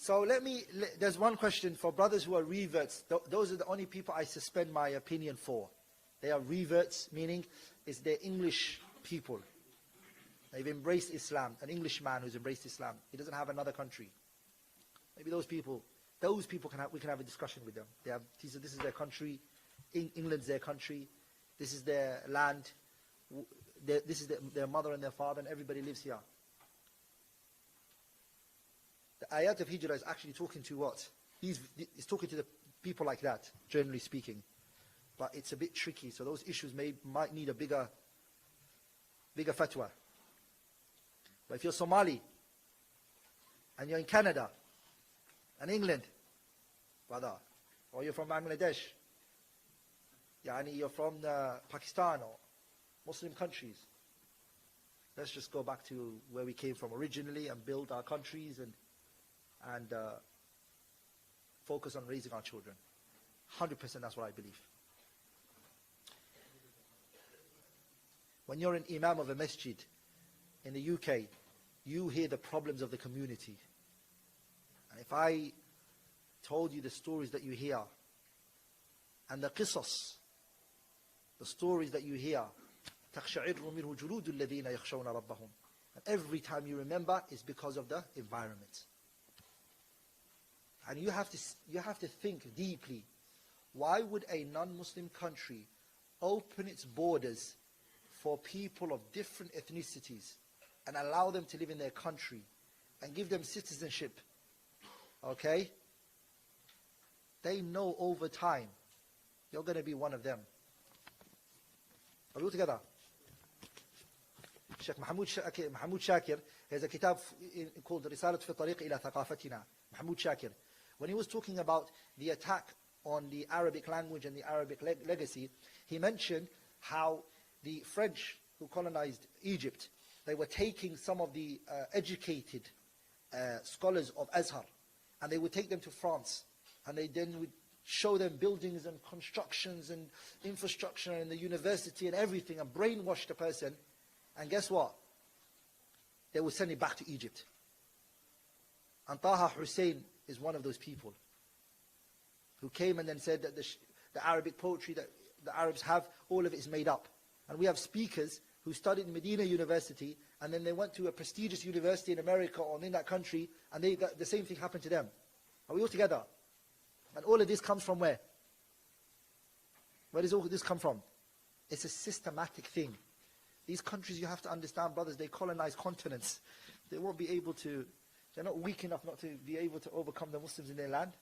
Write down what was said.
So there's one question for brothers who are reverts. Those are the only people I suspend my opinion for. They are reverts, meaning it's their English people. They've embraced Islam. An Englishman who's embraced Islam. He doesn't have another country. Maybe those people we can have a discussion with them. This is their country. England's their country. This is their land. This is their mother and their father, and everybody lives here. The ayat of Hijrah is actually talking to what? He's talking to the people like that, generally speaking. But it's a bit tricky, so those issues might need a bigger fatwa. But if you're Somali, and you're in Canada, and England, brother, or you're from Bangladesh, you're from Pakistan or Muslim countries, let's just go back to where we came from originally and build our countries and focus on raising our children. 100% that's what I believe. When you're an imam of a masjid in the UK, you hear the problems of the community. And if I told you the stories that you hear, and the qisas, the stories that you hear, تَخْشَعِرُّ مِنْهُ جُلُودُ الَّذِينَ يَخْشَوْنَ رَبَّهُم. And every time you remember, it's because of the environment. And you have to think deeply. Why would a non-Muslim country open its borders for people of different ethnicities and allow them to live in their country and give them citizenship? Okay? They know over time you're going to be one of them. Are we all together? Sheikh Mahmoud Shakir has a kitab called Risalat fi Tariq ila Thaqafatina. Mahmoud Shakir. When he was talking about the attack on the Arabic language and the Arabic legacy, he mentioned how the French who colonized Egypt, they were taking some of the educated scholars of Azhar, and they would take them to France, and they then would show them buildings and constructions and infrastructure and the university and everything, and brainwash the person. And guess what? They would send him back to Egypt. And Taha Hussein is one of those people who came and then said that the Arabic poetry that the Arabs have, all of it is made up. And we have speakers who studied in Medina University, and then they went to a prestigious university in America or in that country, and the same thing happened to them. Are we all together? And all of this comes from where? Where does all this come from? It's a systematic thing. These countries, you have to understand, brothers, they colonize continents. They won't be able to, they're not weak enough not to be able to overcome the Muslims in their land.